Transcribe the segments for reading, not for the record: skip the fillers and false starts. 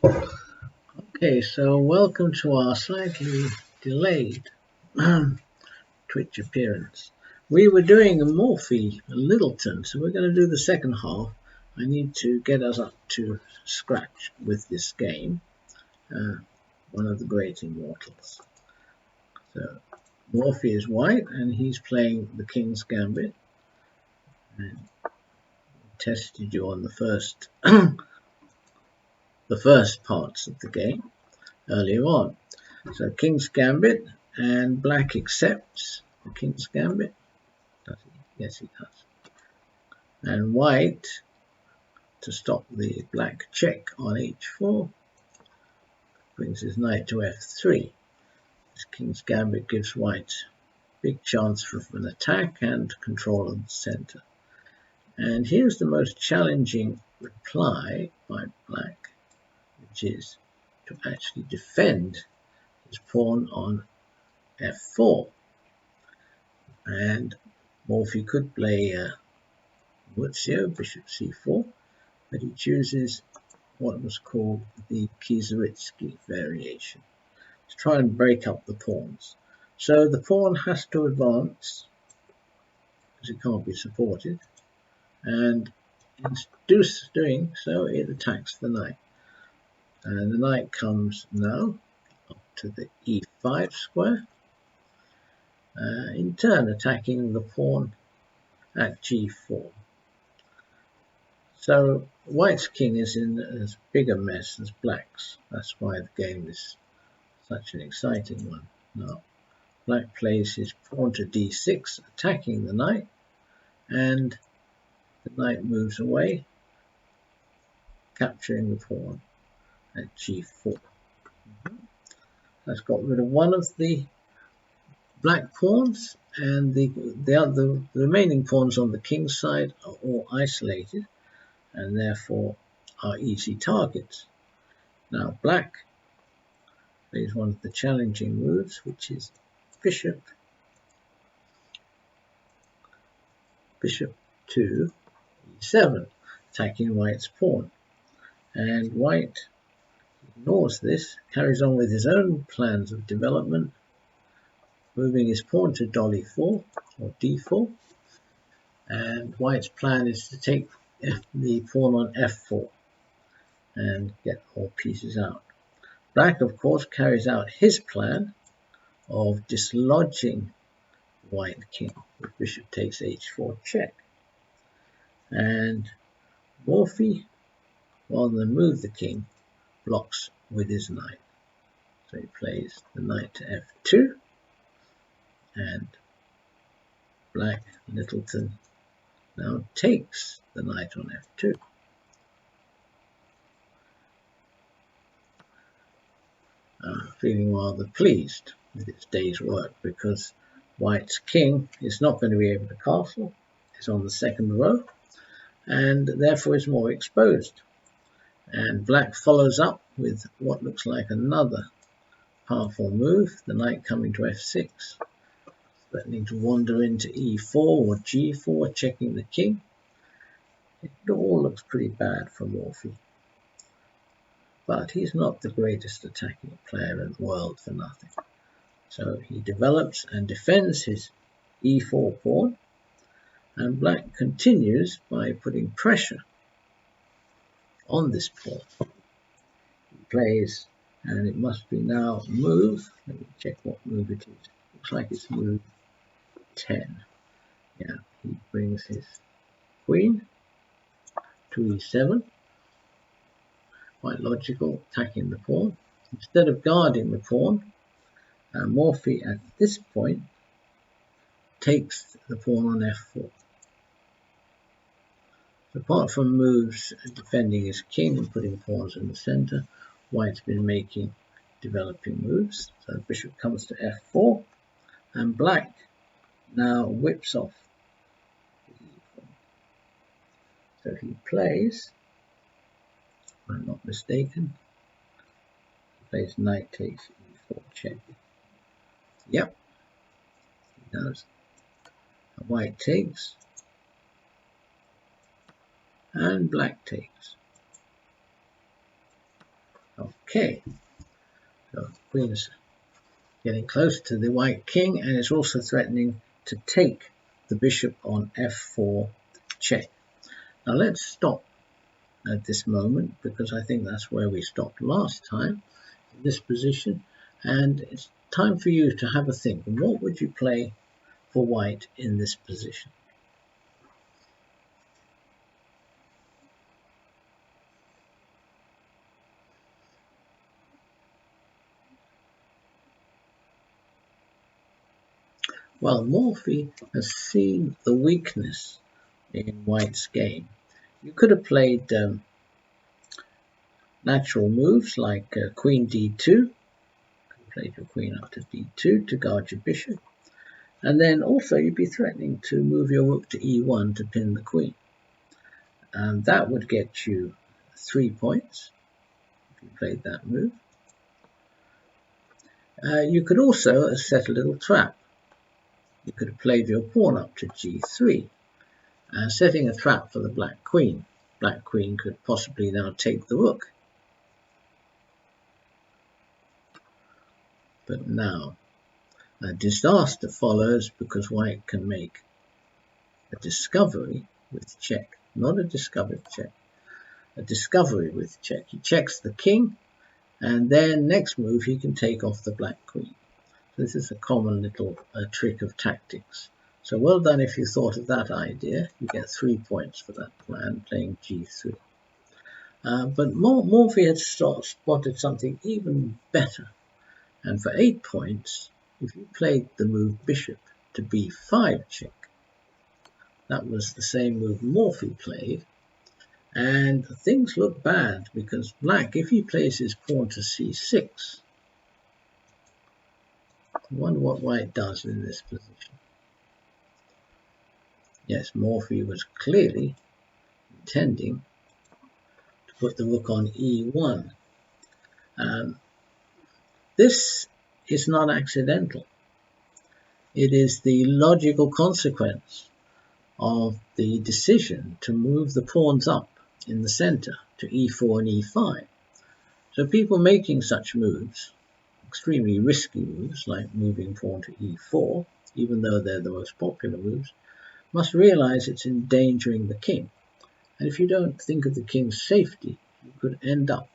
Okay, so welcome to our slightly delayed Twitch appearance. We were doing a Morphy, a Littleton, so we're going to do the second half. I need to get us up to scratch with this game, one of the great immortals. So Morphy is white, and he's playing the King's Gambit. And tested you on the first, the first parts of the game earlier on. So King's Gambit, and black accepts the King's Gambit. Does he? Yes, he does. And white, to stop the black check on h4, brings his knight to f3. This King's Gambit gives white big chance for an attack and control of the center. And here's the most challenging reply by black, which is to actually defend his pawn on f4. And Morphy could play Wurtzio, bishop c4, but he chooses what was called the Kieseritzky variation to try and break up the pawns. So the pawn has to advance because it can't be supported, and in doing so it attacks the knight. And the knight comes now up to the e5 square, in turn attacking the pawn at g4. So white's king is in as big a mess as black's. That's why the game is such an exciting one. Now, black plays his pawn to d6, attacking the knight, and the knight moves away, capturing the pawn at g4. That's got rid of one of the black pawns, and the remaining pawns on the king's side are all isolated and therefore are easy targets. Now black plays one of the challenging moves, which is bishop to e7, attacking white's pawn. And white ignores this, carries on with his own plans of development, moving his pawn to dolly 4 or d4. And white's plan is to take the pawn on f4 and get all pieces out. Black, of course, carries out his plan of dislodging white king with bishop takes h4 check. And Morphy, rather than move the king, blocks with his knight. So he plays the knight to f2, and black Littleton now takes the knight on f2. Feeling rather pleased with its day's work, because white's king is not going to be able to castle. It's on the second row, and therefore is more exposed. And black follows up with what looks like another powerful move, the knight coming to f6, threatening to wander into e4 or g4, checking the king. It all looks pretty bad for Morphy. But he's not the greatest attacking player in the world for nothing. So he develops and defends his e4 pawn, and black continues by putting pressure on this pawn. He plays, and it must be now move. Let me check what move it is. Looks like it's move 10. Yeah, he brings his queen to e7. Quite logical, attacking the pawn. Instead of guarding the pawn, Morphy at this point takes the pawn on f4. So apart from moves defending his king and putting pawns in the center, white's been making developing moves. So bishop comes to f4, and black now whips off the e4. So he plays, if I'm not mistaken, he plays knight takes e4 check. Yep, he does. White takes, and black takes. Okay, so queen is getting close to the white king, and it's also threatening to take the bishop on f4 check. Now let's stop at this moment, because I think that's where we stopped last time, in this position, and it's time for you to have a think. What would you play for white in this position? Well, Morphy has seen the weakness in white's game. You could have played natural moves like queen d2, played your queen up to d2 to guard your bishop, and then also you'd be threatening to move your rook to e1 to pin the queen, and that would get you 3 points if you played that move. You could also set a little trap. You could have played your pawn up to g3, setting a trap for the black queen. Black queen could possibly now take the rook. But now a disaster follows, because white can make a discovery with check. Not a discovered check, a discovery with check. He checks the king, and then next move he can take off the black queen. This is a common little trick of tactics. So well done if you thought of that idea. You get 3 points for that plan, playing g3. But Morphy had spotted something even better. And for 8 points, if you played the move bishop to b5 check, that was the same move Morphy played. And things look bad, because black, if he plays his pawn to c6, I wonder what white does in this position. Yes, Morphy was clearly intending to put the rook on e1. This is not accidental. It is the logical consequence of the decision to move the pawns up in the center to e4 and e5. So people making such moves, extremely risky moves like moving pawn to e4, even though they're the most popular moves, must realize it's endangering the king. And if you don't think of the king's safety, you could end up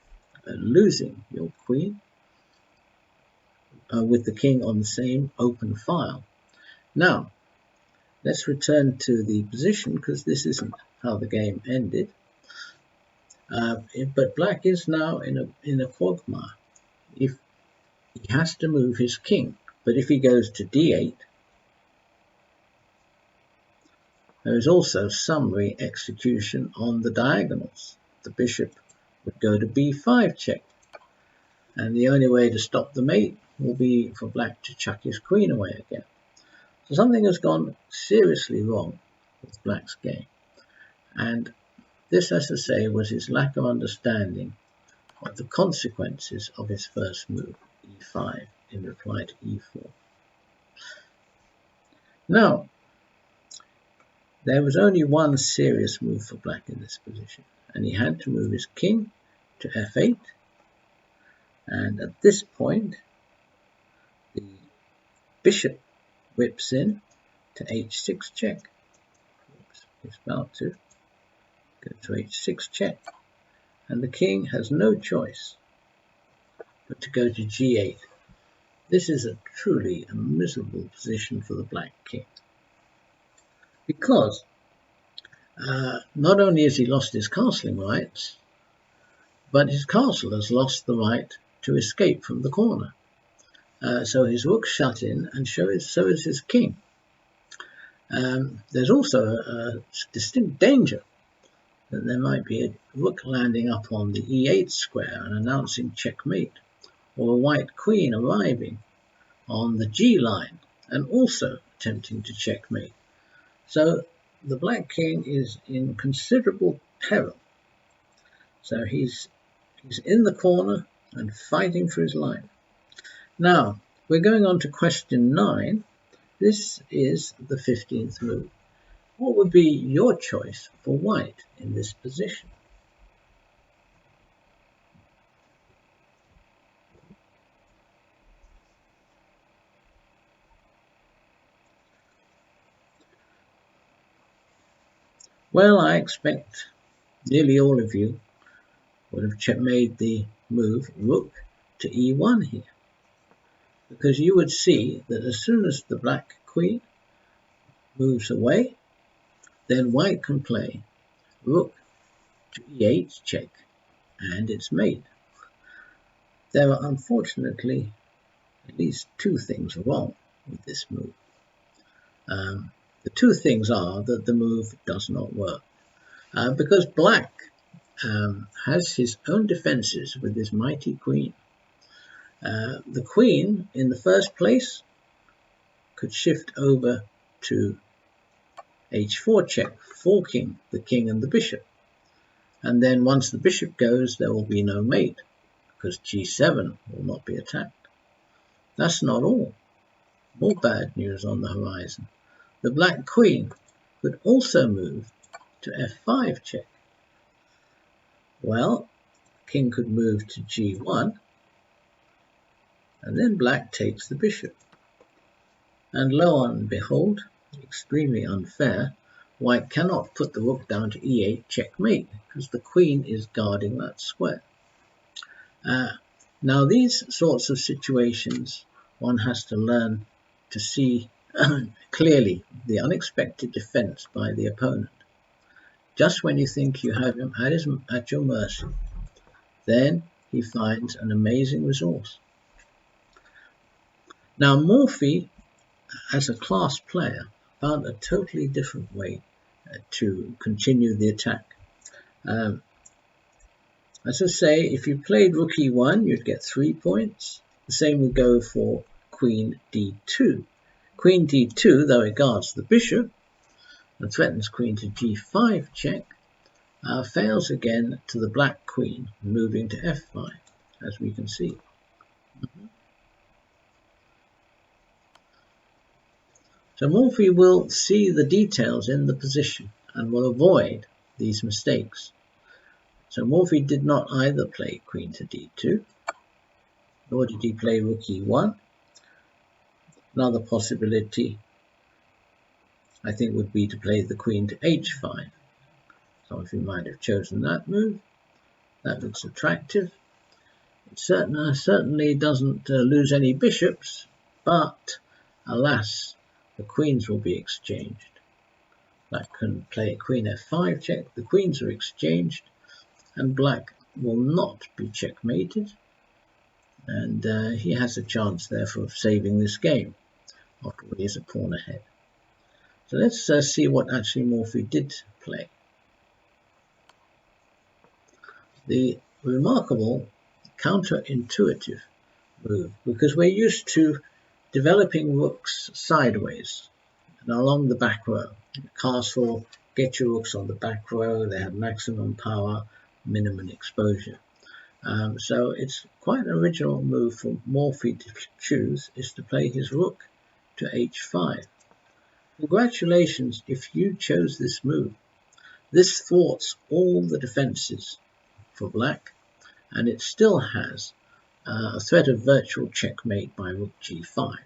losing your queen with the king on the same open file. Now, let's return to the position, because this isn't how the game ended. But black is now in a quagmire. If he has to move his king, but if he goes to d8, there is also summary execution on the diagonals. The bishop would go to b5 check, and the only way to stop the mate will be for black to chuck his queen away again. So something has gone seriously wrong with black's game, and this, as I say, was his lack of understanding of the consequences of his first move, e5, in reply to e4. Now, there was only one serious move for black in this position, and he had to move his king to f8, and at this point the bishop whips in to h6 check. It's about to go to h6 check, and the king has no choice but to go to g8. This is truly a miserable position for the black king, because not only has he lost his castling rights, but his castle has lost the right to escape from the corner. So his rook's shut in, and so is his king. There's also a distinct danger that there might be a rook landing up on the e8 square and announcing checkmate, or a white queen arriving on the g line and also attempting to checkmate. So the black king is in considerable peril. So he's in the corner and fighting for his life. Now, we're going on to question 9. This is the 15th move. What would be your choice for white in this position? Well, I expect nearly all of you would have made the move rook to e1 here, because you would see that as soon as the black queen moves away, then white can play rook to e8 check, and it's made. There are unfortunately at least two things wrong with this move. The two things are that the move does not work, because black has his own defenses with his mighty queen. The queen, in the first place, could shift over to h4 check, forking the king and the bishop. And then once the bishop goes, there will be no mate, because g7 will not be attacked. That's not all. More bad news on the horizon. The black queen could also move to f5 check. Well, king could move to g1, and then black takes the bishop. And lo and behold, extremely unfair, white cannot put the rook down to e8 checkmate, because the queen is guarding that square. Now these sorts of situations, one has to learn to see clearly the unexpected defense by the opponent. Just when you think you have him at your mercy, then he finds an amazing resource. Now Morphy, as a class player, found a totally different way to continue the attack. As I say, if you played rook e1, you'd get 3 points. The same would go for queen d2. Queen d2, though it guards the bishop and threatens queen to g5 check, fails again to the black queen moving to f5, as we can see. So Morphy will see the details in the position and will avoid these mistakes. So Morphy did not either play queen to d2, nor did he play rook e1. Another possibility, I think, would be to play the queen to h5. Some of you might have chosen that move. That looks attractive. It certainly doesn't lose any bishops, but alas, the queens will be exchanged. Black can play queen f5 check, the queens are exchanged, and black will not be checkmated, and he has a chance therefore of saving this game after he is a pawn ahead. So let's see what actually Morphy did play. The remarkable counterintuitive move, because we're used to developing rooks sideways and along the back row. Castle, get your rooks on the back row, they have maximum power, minimum exposure. So it's quite an original move for Morphy to choose, is to play his rook to h5. Congratulations if you chose this move. This thwarts all the defenses for black, and it still has a threat of virtual checkmate by rook g5,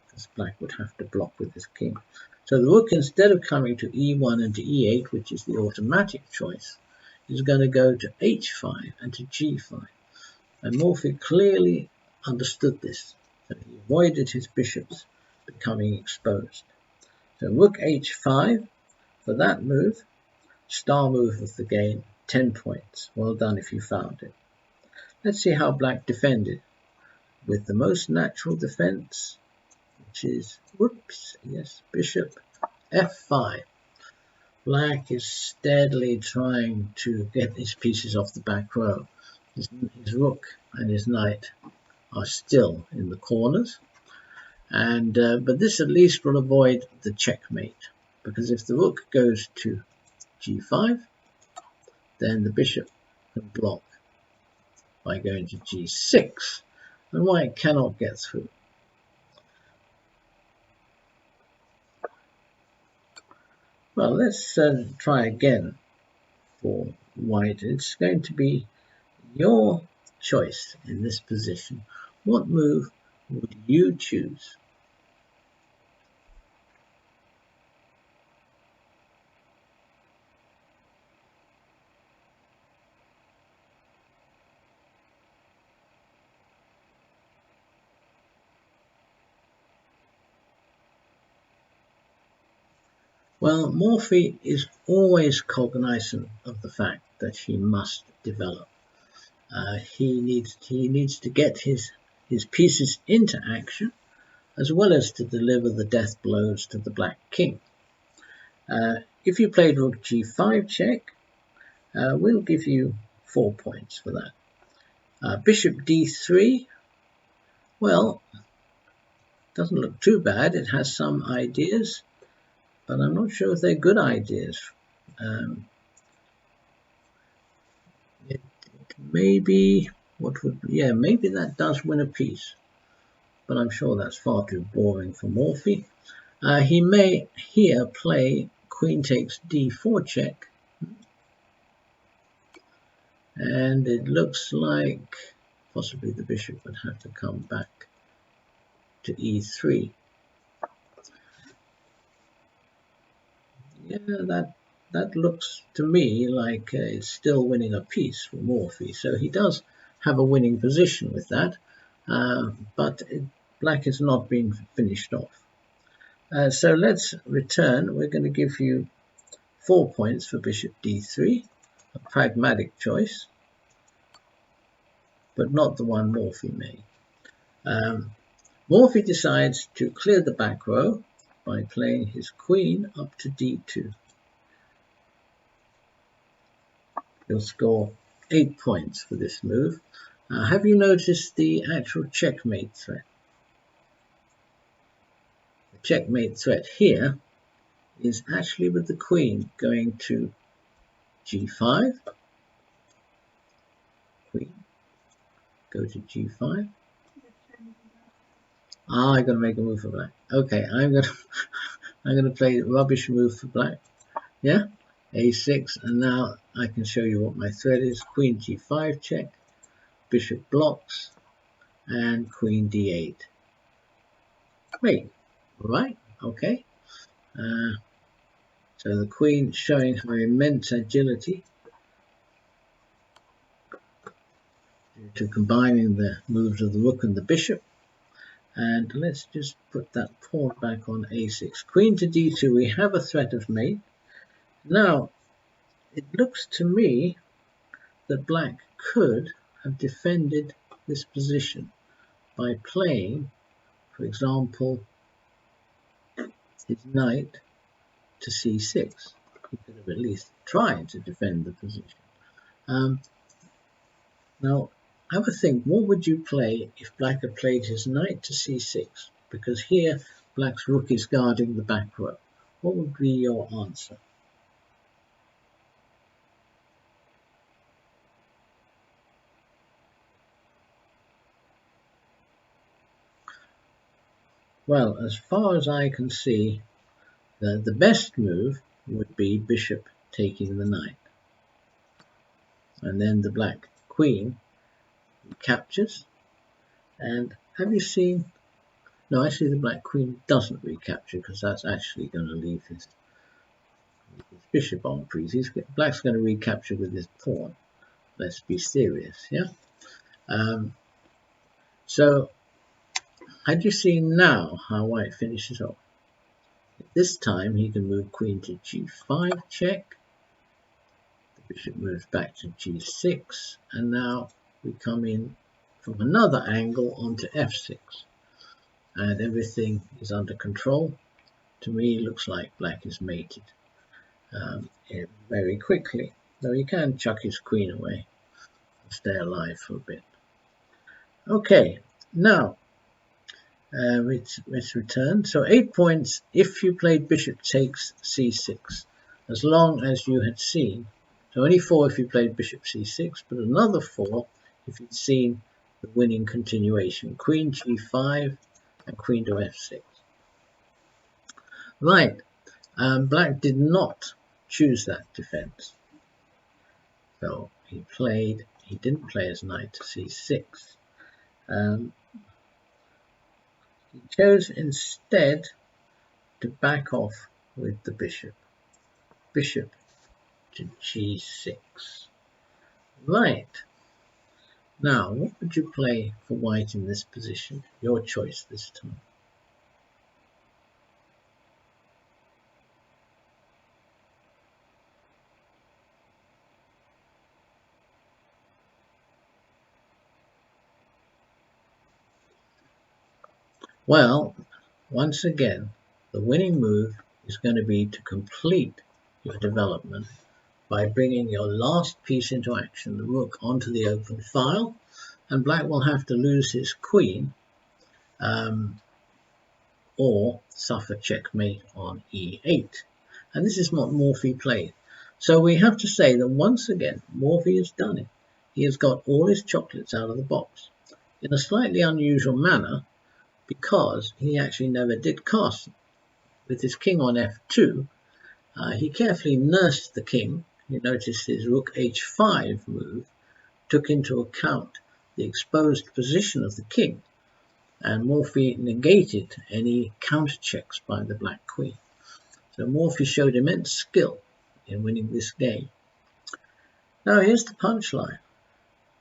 because black would have to block with his king. So the rook, instead of coming to e1 and to e8, which is the automatic choice, is going to go to h5 and to g5. And Morphy clearly understood this, so he avoided his bishops becoming exposed. So rook h5 for that move, star move of the game, 10 points. Well done if you found it. Let's see how black defended with the most natural defense, which is, bishop f5. Black is steadily trying to get his pieces off the back row. His rook and his knight are still in the corners, and but this at least will avoid the checkmate, because if the rook goes to g5, then the bishop can block by going to g6, and white cannot get through. Well, let's try again for white. It's going to be your choice in this position. What move would you choose? Well, Morphy is always cognizant of the fact that he must develop. He needs to get his pieces into action, as well as to deliver the death blows to the black king. If you played rook g5 check, we'll give you 4 points for that. Bishop d3, well, doesn't look too bad. It has some ideas, but I'm not sure if they're good ideas. Maybe maybe that does win a piece, but I'm sure that's far too boring for Morphy. He may here play queen takes d4 check, and it looks like possibly the bishop would have to come back to e3. Yeah, that looks to me like it's still winning a piece for Morphy. So he does have a winning position with that, but black has not been finished off. So let's return. We're going to give you 4 points for bishop d3, a pragmatic choice, but not the one Morphy made. Morphy decides to clear the back row by playing his queen up to d2. He'll score 8 points for this move. Have you noticed the actual checkmate threat? The checkmate threat here is actually with the queen going to g5. Queen, go to g5. I'm going to make a move for black. Okay, I'm going to play a rubbish move for black. Yeah, a6, and now I can show you what my threat is. Queen g5 check, bishop blocks, and queen d8. Wait, right? Okay. So the queen showing her immense agility due to combining the moves of the rook and the bishop. And let's just put that pawn back on a6. Queen to d2, we have a threat of mate. Now, it looks to me that black could have defended this position by playing, for example, his knight to c6. He could have at least tried to defend the position. Now, have a think, what would you play if black had played his knight to c6? Because here, black's rook is guarding the back row. What would be your answer? Well, as far as I can see, the best move would be bishop taking the knight. And then the black queen captures. And have you seen... No, actually the black queen doesn't recapture, because that's actually going to leave his bishop on freeze. Black's going to recapture with his pawn. Let's be serious, yeah? So, had you seen now how white finishes off? This time he can move queen to g5 check. The bishop moves back to g6, and now we come in from another angle onto f6. And everything is under control. To me, it looks like black is mated very quickly. Though he can chuck his queen away and stay alive for a bit. Okay, now let's return. So 8 points if you played bishop takes c6, as long as you had seen. So only 4 if you played bishop c6, but another 4 if you'd seen the winning continuation. Queen g5 and queen to f6. Right, black did not choose that defense. So he didn't play his knight to c6. He chose instead to back off with the bishop. Bishop to g6. Right. Now, what would you play for white in this position? Your choice this time. Well, once again, the winning move is going to be to complete your development by bringing your last piece into action, the rook, onto the open file, and black will have to lose his queen or suffer checkmate on e8. And this is what Morphy played. So we have to say that once again, Morphy has done it. He has got all his chocolates out of the box in a slightly unusual manner, because he actually never did castle. With his king on f2, he carefully nursed the king. You notice his rook h5 move took into account the exposed position of the king, and Morphy negated any counter checks by the black queen. So Morphy showed immense skill in winning this game. Now here's the punchline.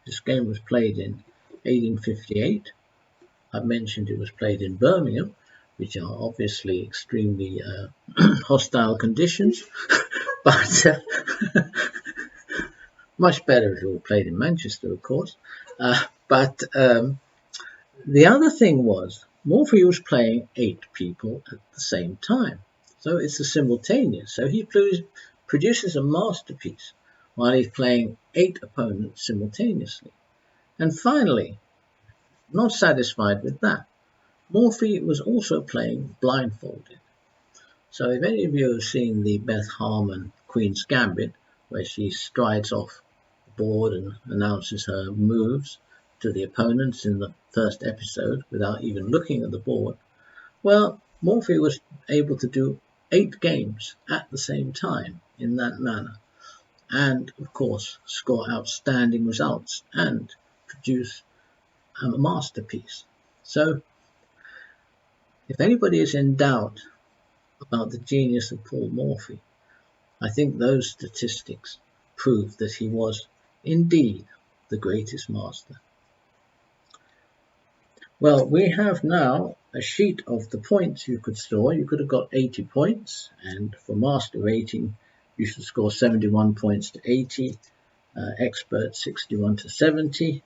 This game was played in 1858. I've mentioned it was played in Birmingham, which are obviously extremely hostile conditions, but much better if it were played in Manchester, of course. But the other thing was, Morphy was playing 8 people at the same time. So it's a simultaneous. So he produces a masterpiece while he's playing 8 opponents simultaneously. And finally, not satisfied with that, Morphy was also playing blindfolded. So if any of you have seen the Beth Harmon Queen's Gambit, where she strides off the board and announces her moves to the opponents in the first episode without even looking at the board, well, Morphy was able to do 8 games at the same time in that manner, and of course score outstanding results and produce a masterpiece. So if anybody is in doubt about the genius of Paul Morphy, I think those statistics prove that he was indeed the greatest master. Well, we have now a sheet of the points you could score. You could have got 80 points, and for master rating you should score 71 points to 80, expert 61 to 70,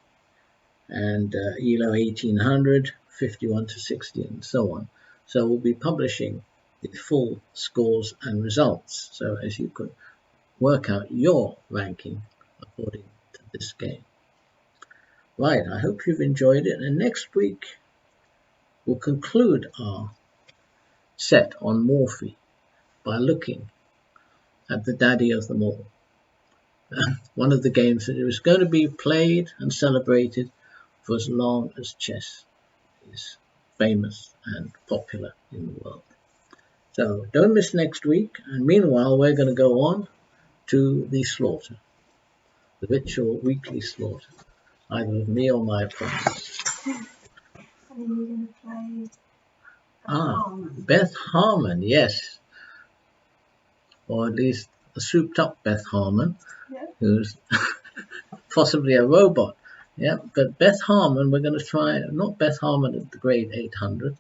and ELO 1800, 51 to 60, and so on. So we'll be publishing the full scores and results, so as you could work out your ranking according to this game. Right, I hope you've enjoyed it, and next week we'll conclude our set on Morphy by looking at the daddy of them all. One of the games that is going to be played and celebrated for as long as chess is famous and popular in the world. So don't miss next week, and meanwhile we're going to go on to the slaughter, the ritual weekly slaughter, either of me or my opponents. And then you're going to play Beth Harmon, yes, or at least a souped up Beth Harmon, who's possibly a robot. Yeah, but Beth Harmon, we're going to try, not Beth Harmon at the grade 800,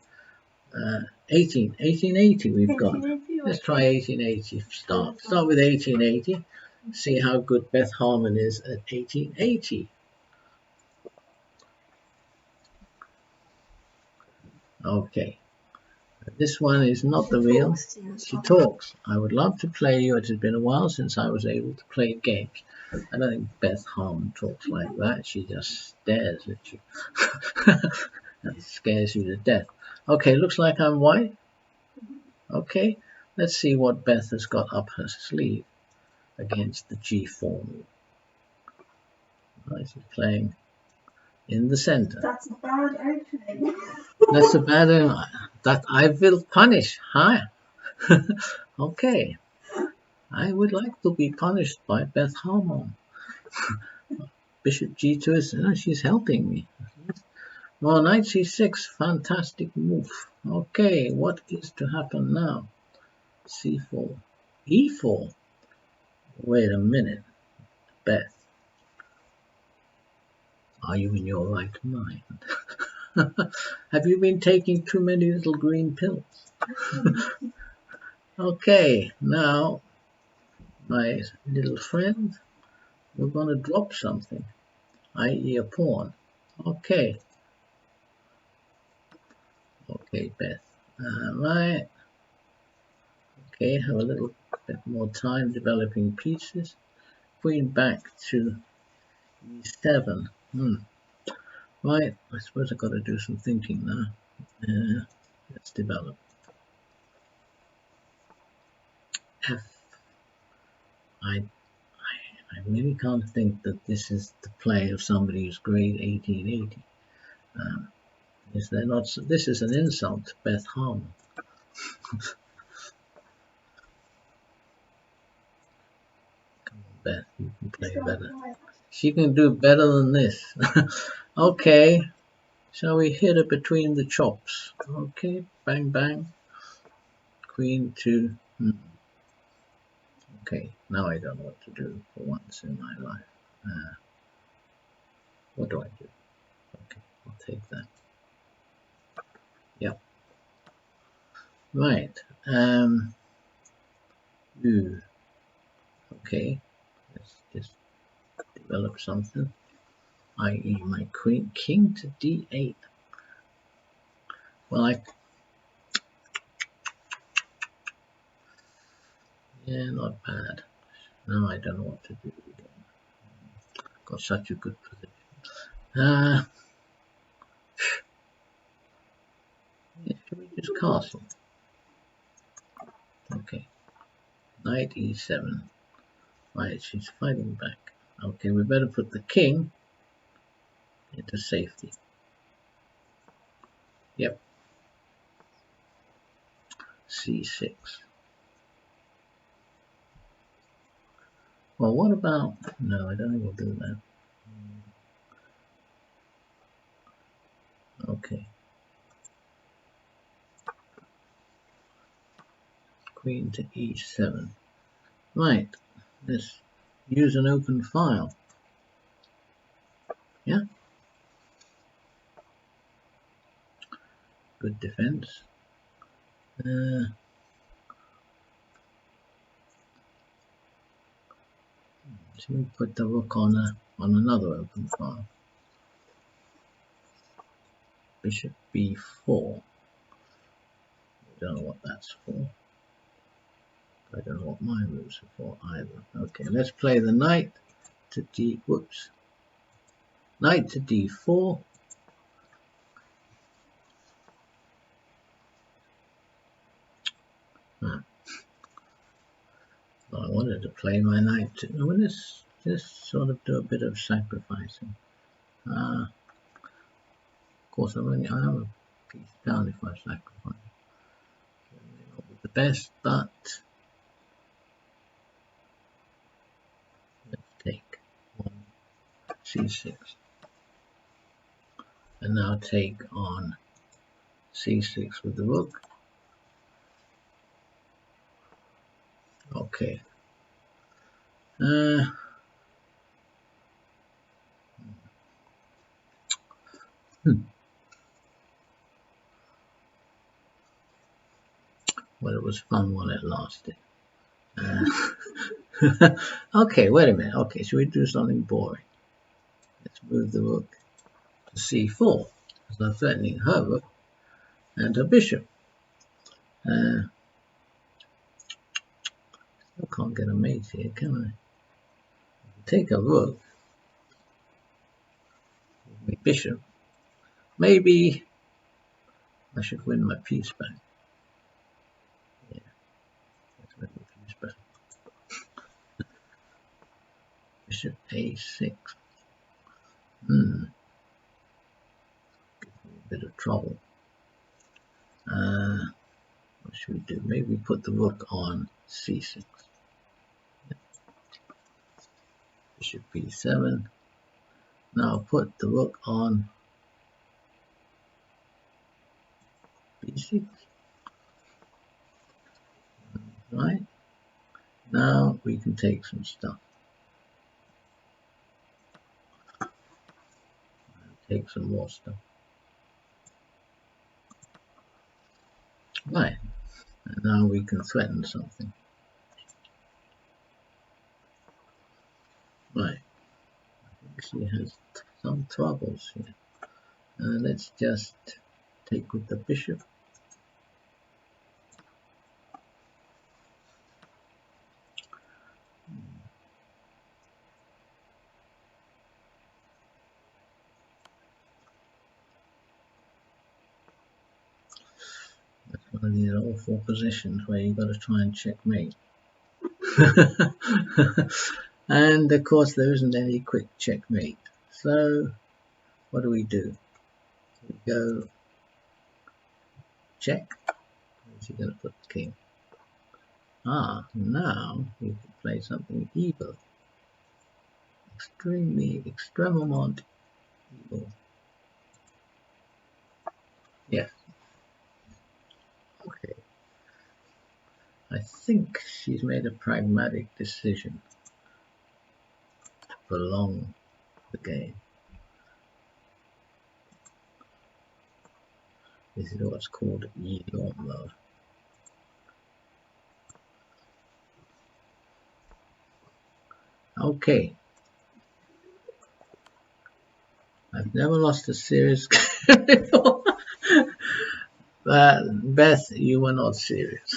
1880 we've got. Let's try 1880 start with 1880, see how good Beth Harmon is at 1880. Okay, this one is not the real. She talks. I would love to play you. It has been a while since I was able to play games. I don't think Beth Harmon talks like that. She just stares at you. That scares you to death. Okay, looks like I'm white. Okay, let's see what Beth has got up her sleeve against the G4 move. Right, she's playing in the center. That's a bad opening. That's a bad opening. That I will punish. Hi. Okay. I would like to be punished by Beth Harmon. Bishop G2 is, she's helping me. Well, knight C6, fantastic move. Okay, what is to happen now? C4, E4. Wait a minute, Beth. Are you in your right mind? Have you been taking too many little green pills? Okay, now, my little friend, we're going to drop something, i.e. a pawn. Okay. Okay, Beth. Right. Okay, have a little bit more time developing pieces. Queen back to e7. Right, I suppose I've got to do some thinking now. Let's develop. F. I really can't think that this is the play of somebody who's grade 1880. Is there not? This is an insult to Beth Harmon. Come on, Beth, you can play better. She can do better than this. Okay, shall we hit it between the chops? Okay, bang bang. Queen to. Okay, now I don't know what to do for once in my life. What do I do? Okay, I'll take that. Yep. Right. Ooh. Okay. Let's just develop something. I.e. my queen, king to d8. Well, yeah, not bad. Now I don't know what to do again. Got such a good position. Yeah, should we just castle? Okay. Knight e7. Right, she's fighting back. Okay, we better put the king into safety. Yep. c6. Well, what about... No, I don't think we'll do that. Okay. Queen to e7. Right. Let's use an open file. Yeah. Good defense. So we put the rook on another open file. Bishop b4. I don't know what that's for. I don't know what my moves are for either. Okay, let's play the knight to d. Whoops. Knight to d4. Well, I wanted to play my knight to. Well, let's just sort of do a bit of sacrificing. Of course, I have a piece down if I sacrifice. It may not be the best, but let's take on c6. And now take on c6 with the rook. Okay. Well, it was fun while it lasted. Okay, wait a minute. Okay, should we do something boring? Let's move the rook to c4, because I'm threatening her rook and her bishop. Still can't get a mate here, can I? Take a rook, my bishop. Maybe I should win my piece back. Yeah, let's win my piece back. Bishop a6. Gives me a bit of trouble. What should we do? Maybe put the rook on c6. Bishop b7. Now put the rook on b6. Right? Now we can take some stuff. Take some more stuff. Right. And now we can threaten something. Right. I think she has some troubles here. Let's just take with the bishop. That's one of these awful positions where you've got to try and checkmate. And of course there isn't any quick checkmate. So what do? We go check. Where's he going to put the king? Ah, now you can play something evil. Extremement evil. Yes. Okay. I think she's made a pragmatic decision to prolong the game. This is what's called evil mode. Okay. I've never lost a serious game before. Beth, you were not serious.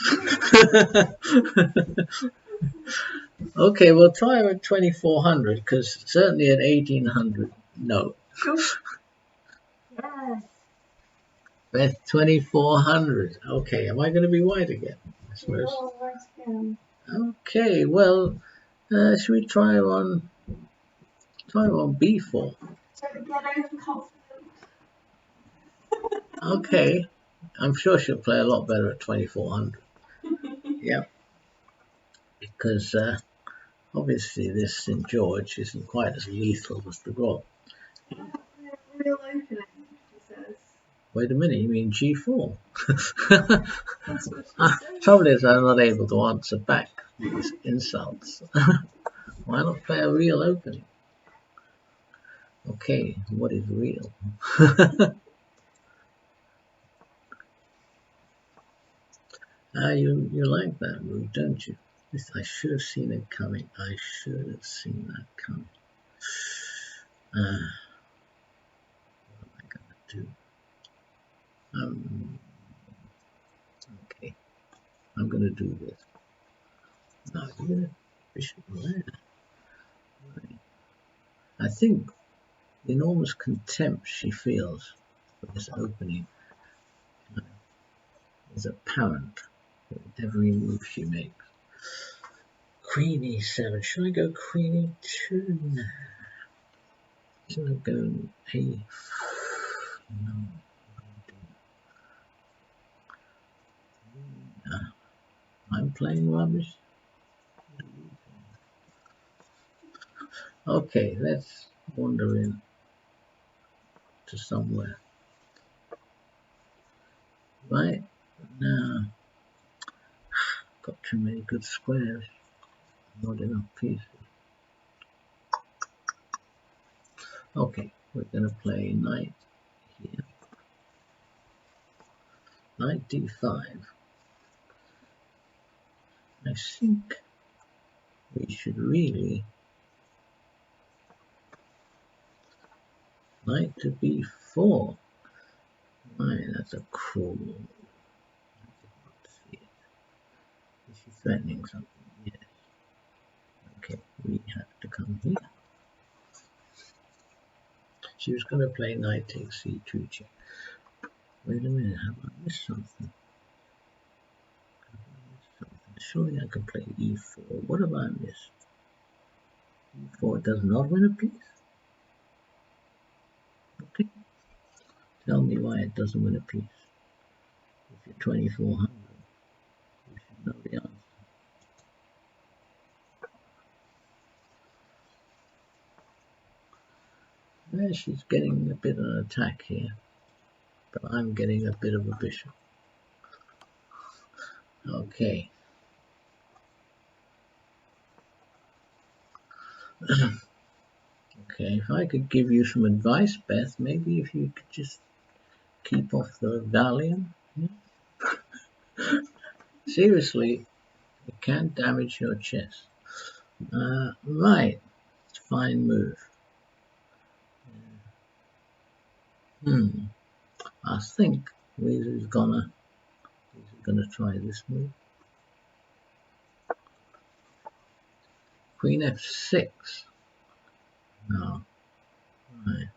Okay, we'll try her at 2400 because certainly at 1800, no. Yes. Beth, 2400. Okay, am I going to be white again? I suppose. You're right again. Okay, well, should we try on b4? Don't get overconfident. Okay, I'm sure she'll play a lot better at 2400. Yeah, because obviously this St. George isn't quite as lethal as the Rob. Real opening, she says. Wait a minute, you mean g4? That's what she says. Trouble is I'm not able to answer back these insults. Why not play a real opening? Okay, what is real? You like that move, don't you? I should have seen it coming. I should have seen that coming. What am I going to do? Okay, I'm going to do this. No, you're going to bishop there. Right. I think the enormous contempt she feels for this opening is apparent with every move she makes. Queen e7. Should I go queen e2 now? Should I go a? No. I'm playing rubbish. Okay, let's wander in to somewhere. Right now, got too many good squares. Not enough pieces. Okay, we're going to play knight here. Knight d5. I think we should really knight to b4. Right, that's a cruel. I did not see it. Is she threatening something? Yes. Okay, we have to come here. She was going to play knight takes c2 check. Wait a minute, have I missed something? Surely I can play e4. What have I missed? e4 does not win a piece? Okay. Tell me why it doesn't win a piece. If you're 2400, you should know the answer. Well, she's getting a bit of an attack here, but I'm getting a bit of a bishop. Okay. Okay, if I could give you some advice, Beth, maybe if you could just keep off the Valium. Yeah? Seriously, it can damage your chess. Right, fine move. I think Who's gonna try this move? Queen f6. No. Right.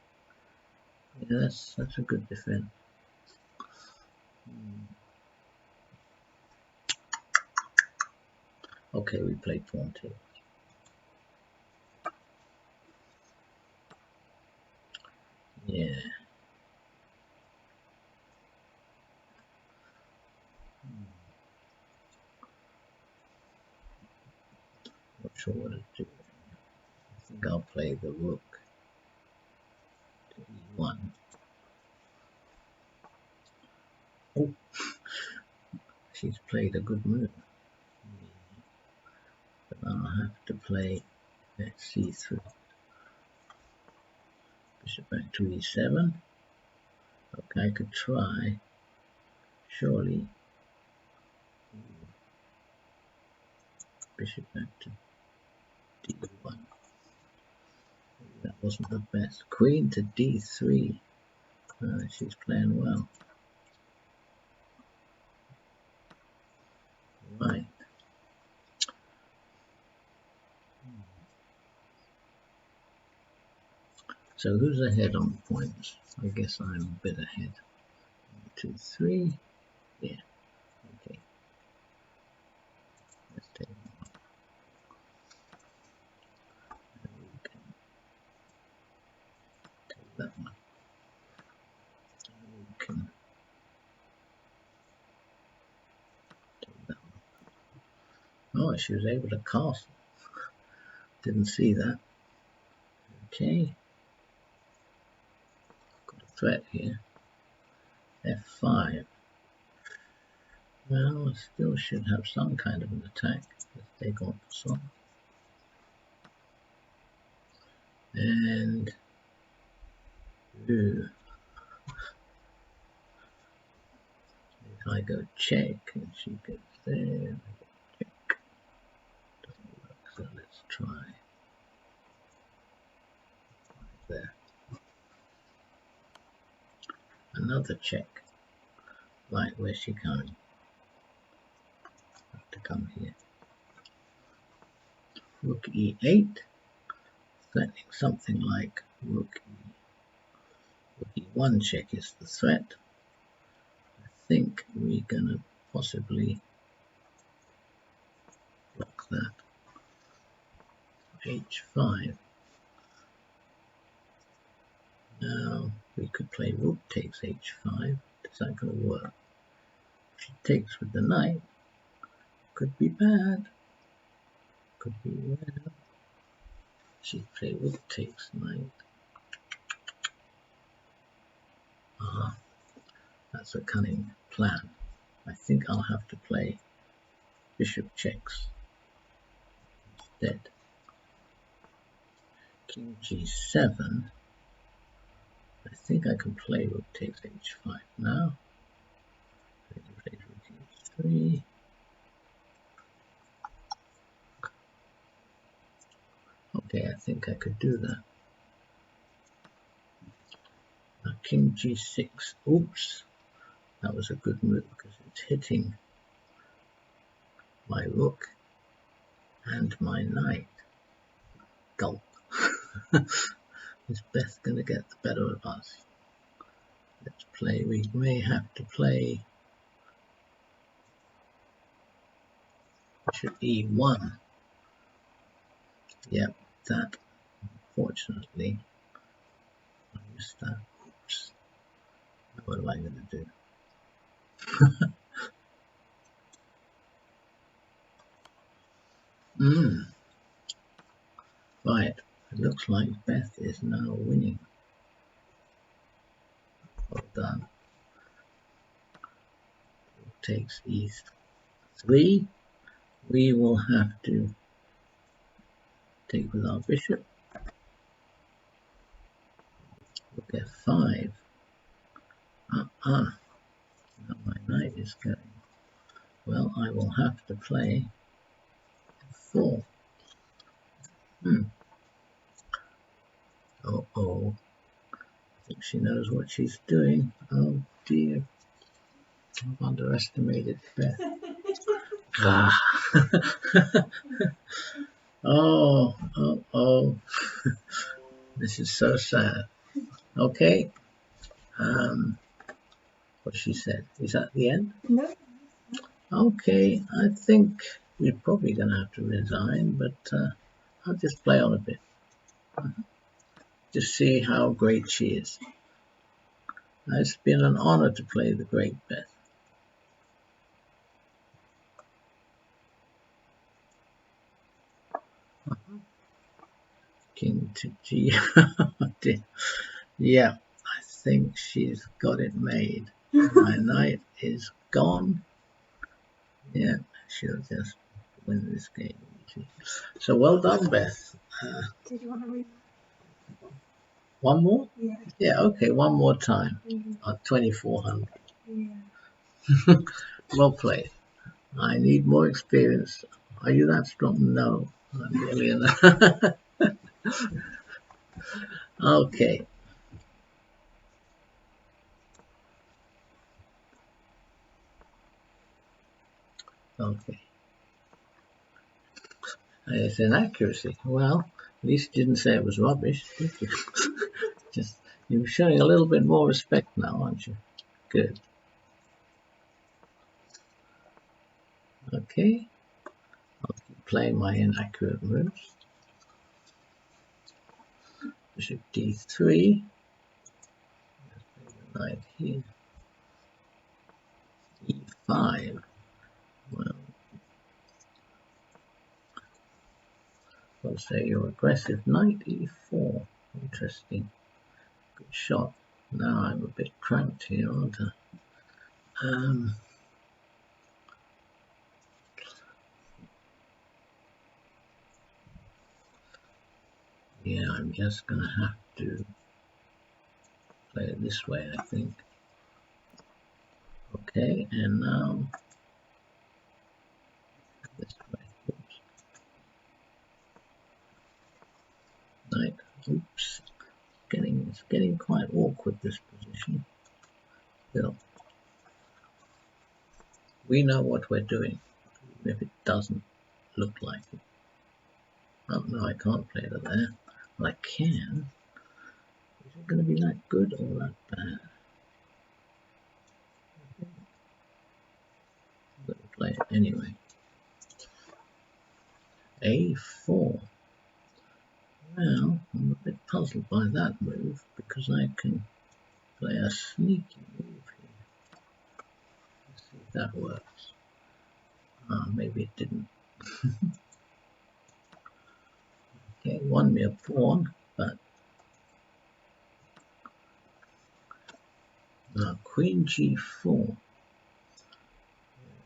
Yeah, that's a good defense. Okay, we played pawn tables. Yeah. Not sure what to do. I think I'll play the rook to e1. Oh, she's played a good move. But I'll have to play c3. Bishop back to e7. Okay, I could try. Surely. Bishop back to d1. That wasn't the best. Queen to d3. She's playing well. Right. So who's ahead on points? I guess I'm a bit ahead. 2, 3. Yeah. Okay. Let's take one. And we can take that one. And we can take that one. Oh, she was able to castle. Didn't see that. Okay. Got a threat here. F5. Well, I still should have some kind of an attack. Let's take on some. And if I go check and she goes there, check. Doesn't work, so let's try there. Another check. Right, where's she coming? Have to come here. Rook e8, threatening something like rook e1 check is the threat. I think we're gonna possibly block that. h5. Now we could play rook takes h5. Is that gonna work? If she takes with the knight, could be bad. Could be well. She play rook takes knight. Ah, that's a cunning plan. I think I'll have to play bishop checks instead. King g7. I think I can play rook takes h5 now. I can play rook e3. Okay, I think I could do that. Now king g6. Oops, that was a good move because it's hitting my rook and my knight. Gulp. Is Beth going to get the better of us? Let's play. We may have to play bishop e1. Yep, that. Unfortunately, I missed that. Oops. What am I going to do? Right. It looks like Beth is now winning. Well done. Takes e3. We will have to take with our bishop. Rook f5. Now my knight is going. Well, I will have to play f4. Oh, I think she knows what she's doing. Oh dear. I've underestimated Beth. Ah. Oh. This is so sad. Okay. What she said. Is that the end? No. Okay. I think we're probably going to have to resign, but I'll just play on a bit. Just see how great she is. It's been an honor to play the great Beth. King to G. Yeah, I think she's got it made. My knight is gone. Yeah, she'll just win this game. So well done, Beth. Did you want to read? One more? Yeah. Yeah, okay, one more time. Mm-hmm. 2400. Yeah. Well played. I need more experience. Are you that strong? No, I'm really not. Okay. Okay. It's inaccuracy. Well, at least you didn't say it was rubbish, did you? Just you're showing a little bit more respect now, aren't you? Good. Okay. I'll keep playing my inaccurate moves. Bishop d3. Knight here. e5. Well, I'll say you're aggressive. Knight e4. Interesting. Good shot. Now I'm a bit cramped here, aren't I? Yeah, I'm just going to have to play it this way, I think. Okay, and now this way. Oops. Knight. Oops. It's getting quite awkward, this position. Still, we know what we're doing, even if it doesn't look like it. Oh no, I can't play it there. Well, I can. Is it going to be that good or that bad? I'm going to play it anyway. A4. Well, I'm a bit puzzled by that move because I can play a sneaky move here. Let's see if that works. Maybe it didn't. Okay, won me a pawn, but Queen G4.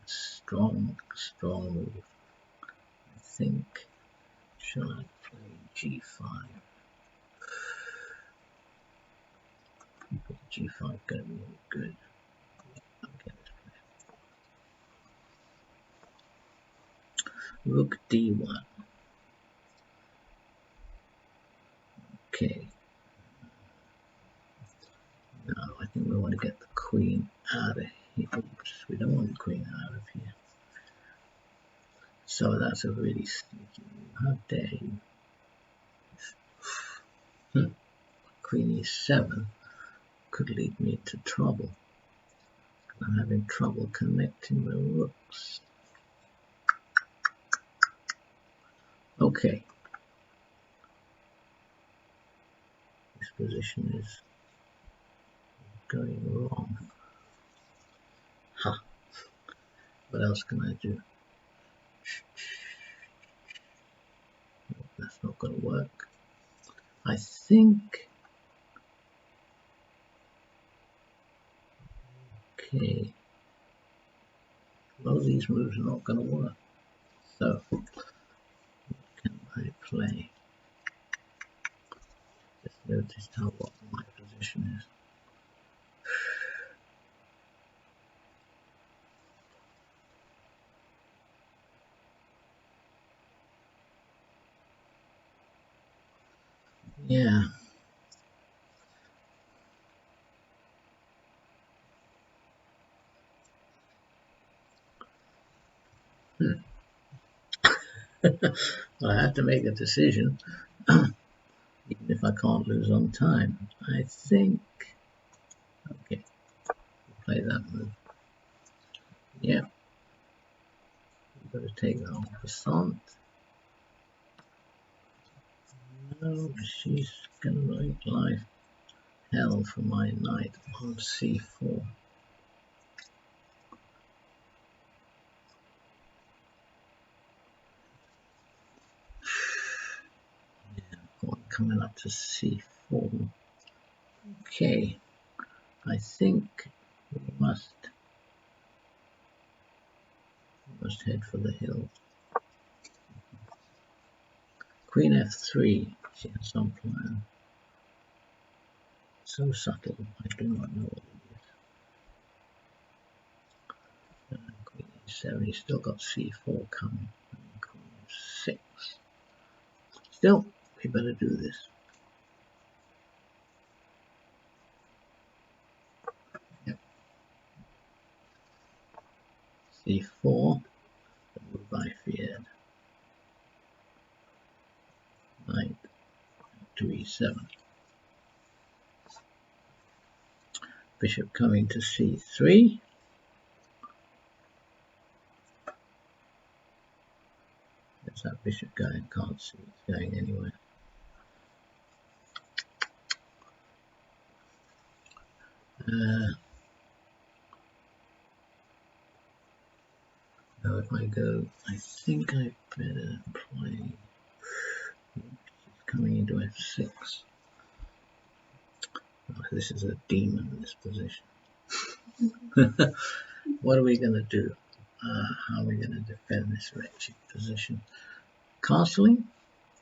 Strong move. I think. Shall I play G5? G5 going to be good. Okay, Rook D1. Okay. Now I think we want to get the queen out of here. Oops, we don't want the queen out of here. So that's a really sneaky move. How dare you? Queen E7 could lead me to trouble. I'm having trouble connecting the rooks. Okay. This position is going wrong. Ha. What else can I do? That's not going to work. I think. Okay. Well, these moves are not going to work. So, what can I play? Just noticed how what my position is. Yeah. I have to make a decision, even if I can't lose on time. I think, okay, play that move. Yeah, I've got to take that on croissant. No, she's gonna make life hell for my knight on c4. Coming up to c4. Okay, I think we must head for the hill. Queen f3. She has some plan. So subtle, I do not know what it is. Queen e7. He's still got c4 coming. Queen f6. Still, we better do this. c4, the move I feared. Knight to e7. Bishop coming to c3. Where's that bishop going? Can't see it's going anywhere. So if I go, I think I better play. She's coming into f6. Oh, this is a demon, this position. What are we going to do? How are we going to defend this wretched position? Castling?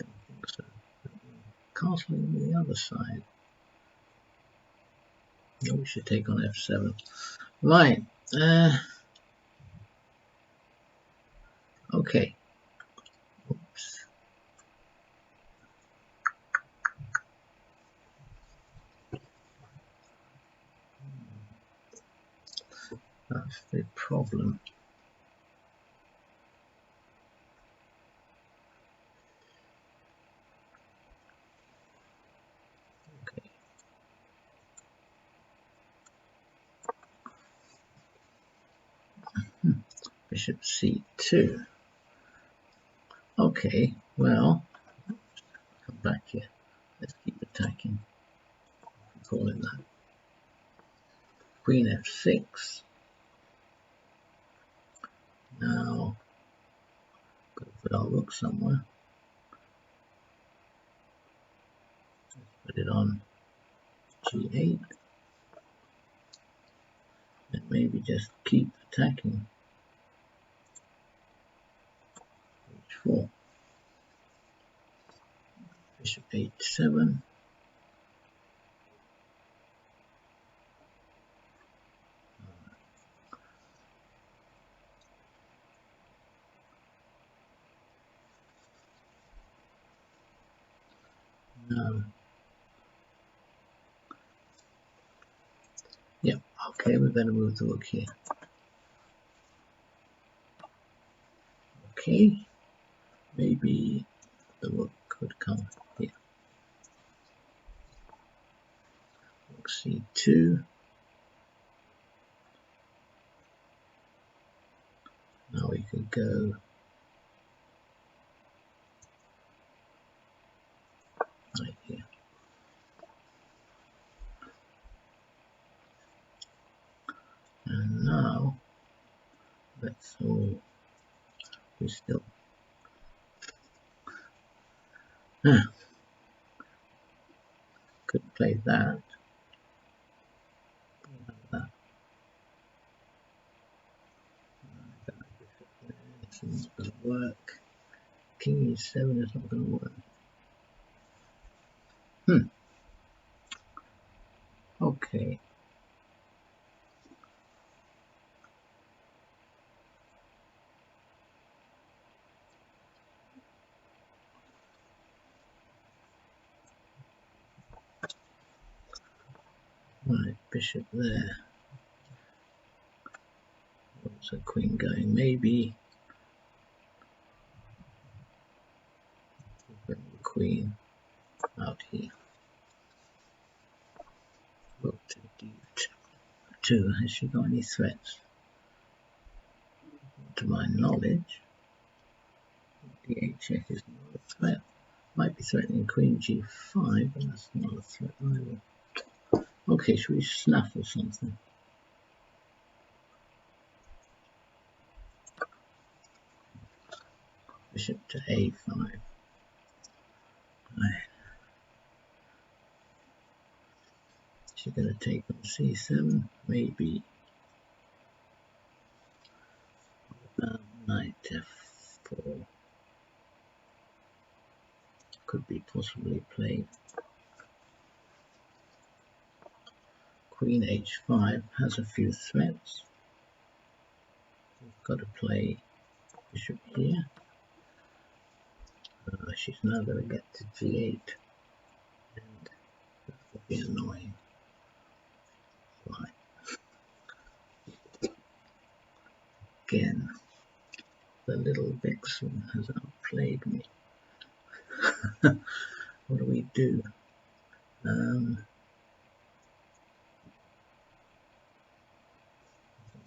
Don't think so. Castling on the other side. No, we should take on f7. Right. Okay. Oops. That's the problem. Okay. Bishop c2. Okay, well, come back here. Let's keep attacking. Call it that. Queen f6. Now, got to put our rook somewhere. Put it on g8. And maybe just keep attacking. h4. Bishop h7. No. Yep, okay, we better move the rook here. Okay, maybe the rook could come here. Rook c2. Now we could go right here. And now, let's all, we still, could play that. That. This is not going to work. King e7 is not going to work. Okay. Right, bishop there. What's a queen going? Maybe queen out here. Rook to d2. Has she got any threats? To my knowledge, d8 check is not a threat. Might be threatening queen g5, but that's not a threat either. Okay, should we snaffle something? Bishop to a5. Right. She's going to take on c7, maybe. Knight f4 could be possibly played. Queen h5 has a few threats. We've got to play bishop here. She's now going to get to g8, and that will be annoying. Right. Again, the little vixen has outplayed me. What do we do?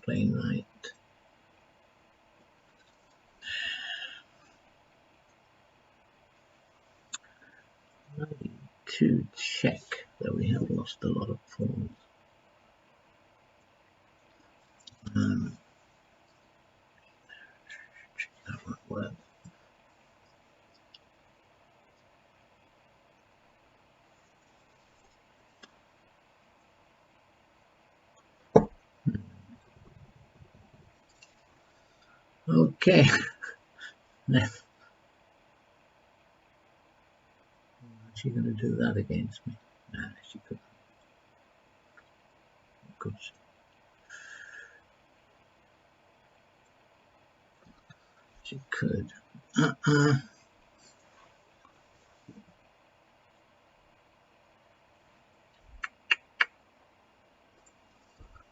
Play knight. To check that we have lost a lot of pawns. That won't work. Okay. Is she going to do that against me? Nah, she couldn't. Could she? She could.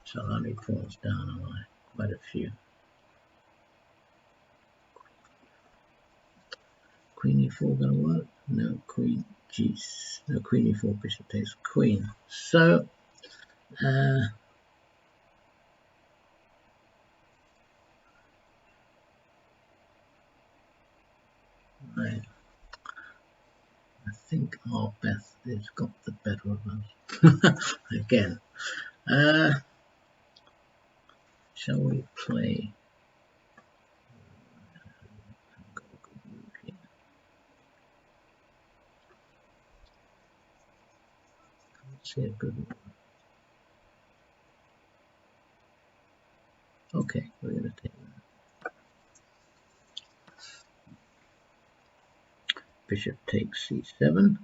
So how many pawns down am I? Quite a few. Queen e4 going to work? No. Queen g. No. Queen e4. Bishop takes queen. So. I think our Beth has got the better of us. Again. Shall we play? Got a good move here. Can't see a good move. Okay, we're going to take that. Bishop takes c7.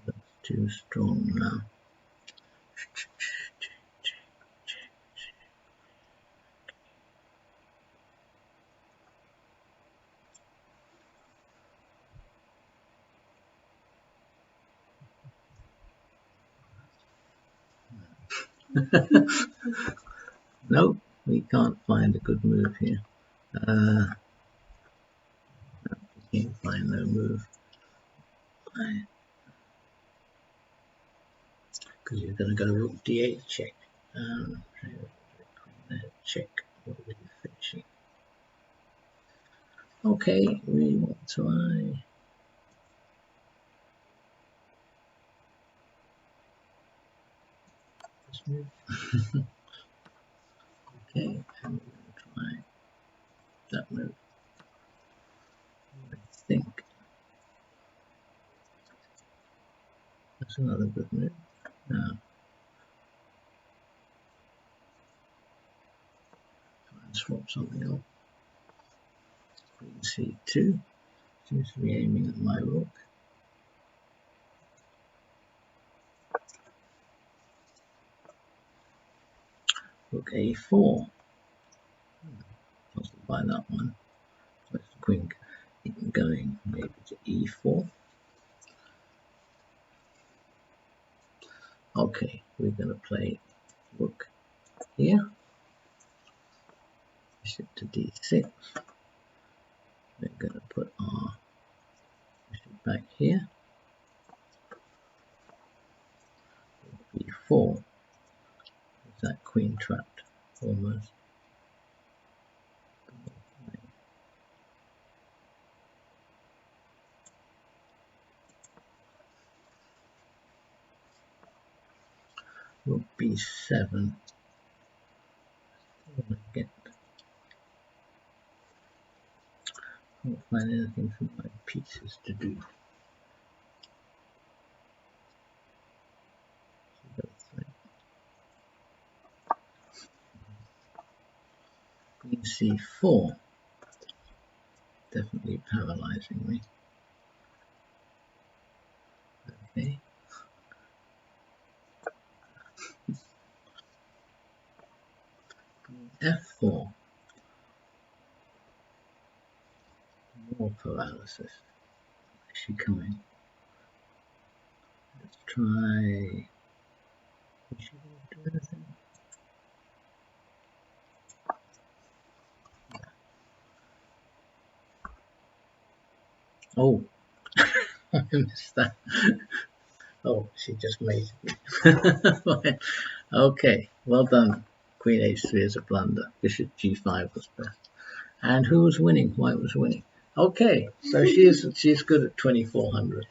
That's too strong now. Nope, we can't find a good move here. We can't find no move. Because you're going to go rook d8 check. Check. What are we finishing? Okay, we will try. This move. Okay, and we're going to try that move. I think that's another good move. Now, try and swap something up. Queen c2 seems to be aiming at my rook. Rook a4. Puzzled by that one. Where's the queen? going maybe to e4. Okay, we're going to play rook here, bishop to d6. We're going to put our bishop back here, b4. Is that queen trapped? Almost. Rook b7. Can't find anything for my pieces to do. Queen c4. Definitely paralyzing me. Okay. Queen f4. More paralysis. Is she coming? Let's try. Is she going to do anything? Oh, I missed that. Oh, she just made it. Okay, well done. Queen h3 is a blunder. Bishop g5 was best. And who was winning? White was winning. Okay, so she's good at 2400.